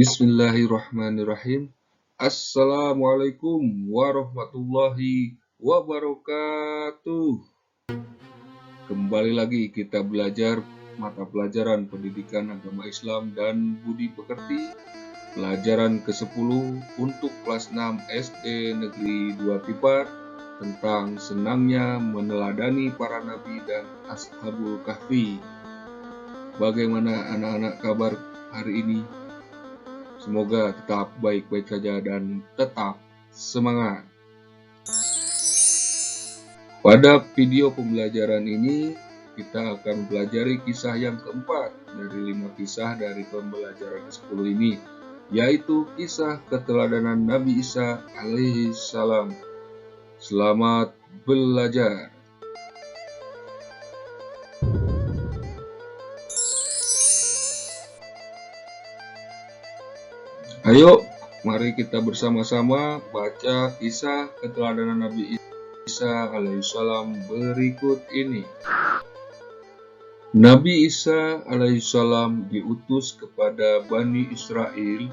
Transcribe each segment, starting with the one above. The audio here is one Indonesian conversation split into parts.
Bismillahirrahmanirrahim. Assalamualaikum warahmatullahi wabarakatuh. Kembali lagi kita belajar mata pelajaran pendidikan agama Islam dan budi pekerti. Pelajaran ke-10 untuk kelas 6 SD Negeri 2 Tipar tentang senangnya meneladani para nabi dan Ashabul Kahfi. Bagaimana anak-anak kabar hari ini? Semoga tetap baik-baik saja dan tetap semangat. Pada video pembelajaran ini, kita akan mempelajari kisah yang keempat dari 5 kisah dari pembelajaran ke-10 ini, yaitu kisah keteladanan Nabi Isa alaihi salam. Selamat belajar. Ayo, mari kita bersama-sama baca kisah keteladanan Nabi Isa alaihissalam berikut ini. Nabi Isa alaihissalam diutus kepada Bani Israel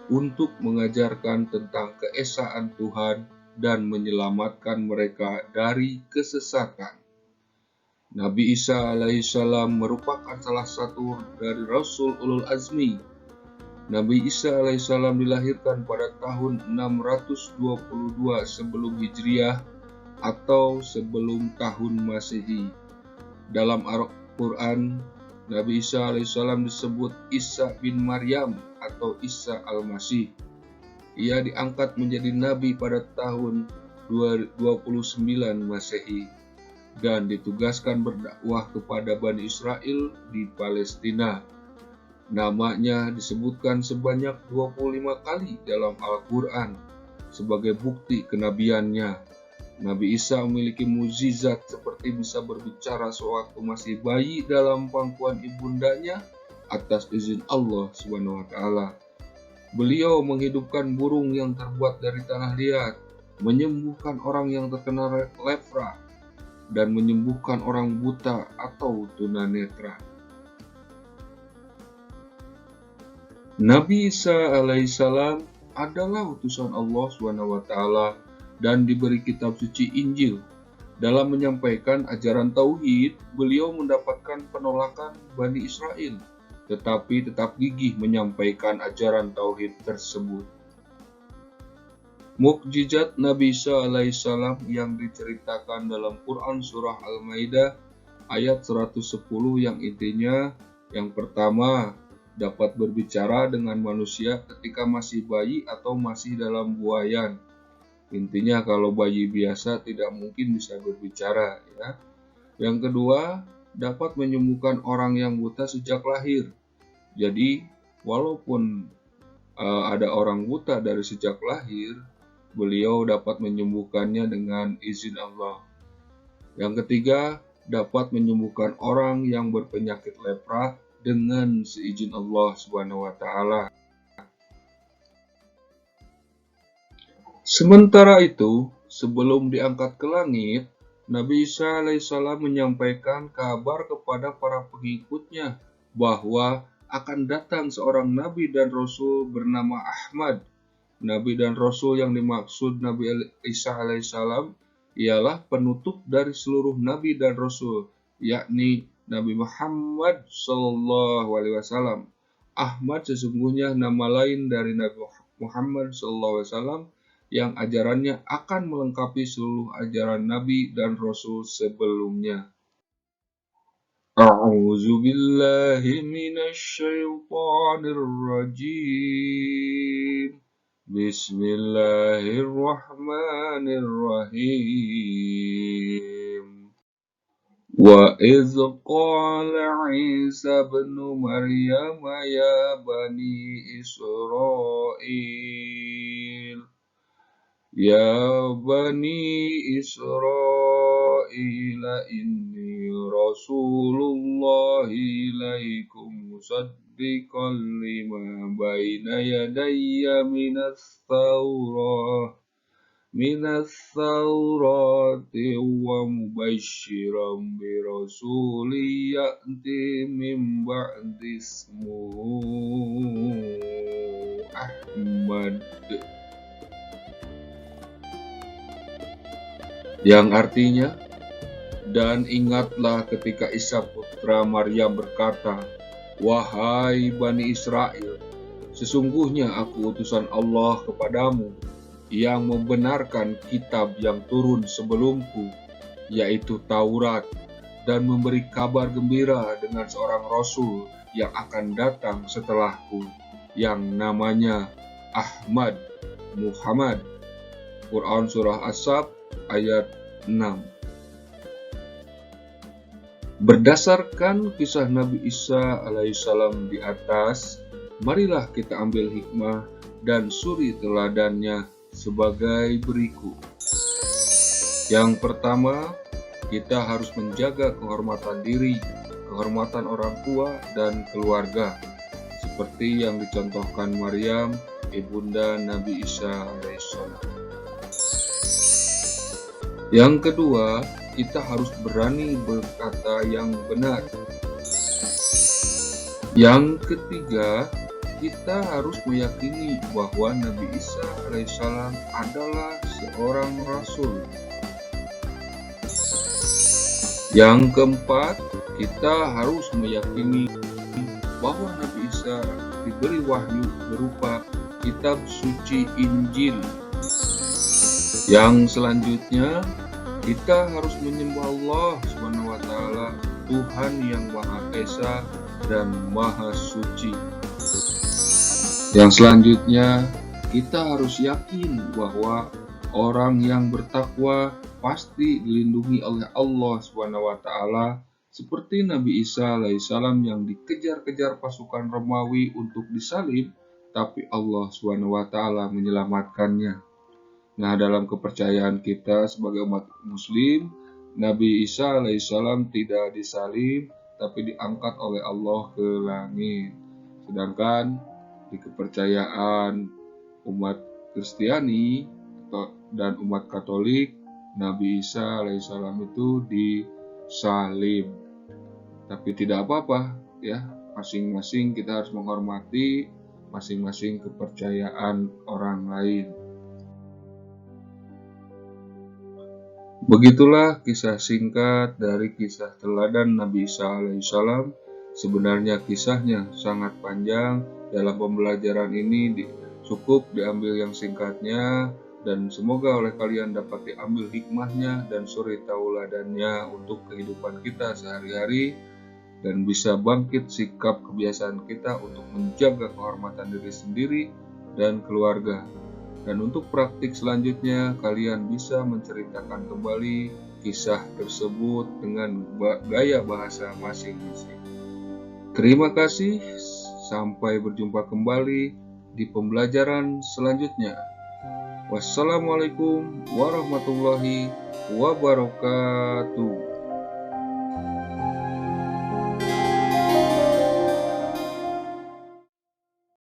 untuk mengajarkan tentang keesaan Tuhan dan menyelamatkan mereka dari kesesatan. Nabi Isa alaihissalam merupakan salah satu dari Rasul Ulul Azmi. Nabi Isa alaihissalam dilahirkan pada tahun 622 sebelum Hijriah atau sebelum tahun Masehi. Dalam Al-Quran, Nabi Isa alaihissalam disebut Isa bin Maryam atau Isa al-Masih. Ia diangkat menjadi nabi pada tahun 29 Masehi dan ditugaskan berdakwah kepada Bani Israel di Palestina. Namanya disebutkan sebanyak 25 kali dalam Al-Quran sebagai bukti kenabiannya. Nabi Isa memiliki mukjizat seperti bisa berbicara sewaktu masih bayi dalam pangkuan ibundanya atas izin Allah SWT. Beliau menghidupkan burung yang terbuat dari tanah liat, menyembuhkan orang yang terkena lepra, dan menyembuhkan orang buta atau tunanetra. Nabi Isa alaihissalam adalah utusan Allah SWT dan diberi kitab suci Injil. Dalam menyampaikan ajaran Tauhid, beliau mendapatkan penolakan Bani Israel, tetapi tetap gigih menyampaikan ajaran Tauhid tersebut. Mukjizat Nabi Isa alaihissalam yang diceritakan dalam Quran Surah Al-Maidah ayat 110 yang intinya, yang pertama, dapat berbicara dengan manusia ketika masih bayi atau masih dalam buayan. Intinya kalau bayi biasa tidak mungkin bisa berbicara, ya. Yang kedua, dapat menyembuhkan orang yang buta sejak lahir. Jadi, walaupun ada orang buta dari sejak lahir, beliau dapat menyembuhkannya dengan izin Allah. Yang ketiga, dapat menyembuhkan orang yang berpenyakit lepra dengan seizin Allah SWT. Sementara itu, sebelum diangkat ke langit, Nabi Isa alaihissalam menyampaikan kabar kepada para pengikutnya bahwa akan datang seorang Nabi dan Rasul bernama Ahmad. Nabi dan Rasul yang dimaksud Nabi Isa alaihissalam ialah penutup dari seluruh Nabi dan Rasul, yakni Nabi Muhammad SAW. Ahmad sesungguhnya nama lain dari Nabi Muhammad SAW yang ajarannya akan melengkapi seluruh ajaran Nabi dan Rasul sebelumnya. A'udzu billahi minasy syaithanir rajim. Bismillahirrahmanirrahim. Wa idz qala Isa ibn Maryam ya bani Israil inni rasulullahi ilaikum musaddiqan lima baina yadayya minas Taurah minas Taurati wa mubasyiran bi rasuli ya'ti min ba'di ismuhu Ahmad, yang artinya, dan ingatlah ketika Isa putra Maryam berkata, "Wahai Bani Israel, sesungguhnya aku utusan Allah kepadamu yang membenarkan kitab yang turun sebelumku, yaitu Taurat, dan memberi kabar gembira dengan seorang Rasul yang akan datang setelahku, yang namanya Ahmad Muhammad." Quran Surah As-Sab ayat 6. Berdasarkan kisah Nabi Isa alaihissalam di atas, marilah kita ambil hikmah dan suri teladannya sebagai berikut. Yang pertama, kita harus menjaga kehormatan diri, kehormatan orang tua, dan keluarga, seperti yang dicontohkan Maryam, ibunda Nabi Isa alaihissalam. Yang kedua, kita harus berani berkata yang benar. Yang ketiga, kita harus meyakini bahwa Nabi Isa alaihissalam adalah seorang rasul. Yang keempat, kita harus meyakini bahwa Nabi Isa diberi wahyu berupa kitab suci Injil. Yang selanjutnya, kita harus menyembah Allah SWT, Tuhan yang Maha Esa dan Maha Suci. Yang selanjutnya, kita harus yakin bahwa orang yang bertakwa pasti dilindungi oleh Allah SWT, seperti Nabi Isa alaihissalam yang dikejar-kejar pasukan Romawi untuk disalib, tapi Allah SWT menyelamatkannya. Nah, dalam kepercayaan kita sebagai umat muslim, Nabi Isa alaihissalam tidak disalib, tapi diangkat oleh Allah ke langit. Sedangkan di kepercayaan umat Kristiani dan umat Katolik, Nabi Isa alaihissalam itu disalib. Tapi tidak apa-apa ya, masing-masing kita harus menghormati masing-masing kepercayaan orang lain. Begitulah kisah singkat dari kisah teladan Nabi Isa alaihissalam. Sebenarnya kisahnya sangat panjang. Dalam pembelajaran ini cukup diambil yang singkatnya, dan semoga oleh kalian dapat diambil hikmahnya dan suri tauladannya untuk kehidupan kita sehari-hari, dan bisa bangkit sikap kebiasaan kita untuk menjaga kehormatan diri sendiri dan keluarga. Dan untuk praktik selanjutnya, kalian bisa menceritakan kembali kisah tersebut dengan gaya bahasa masing-masing. Terima kasih, sampai berjumpa kembali di pembelajaran selanjutnya. Wassalamualaikum warahmatullahi wabarakatuh.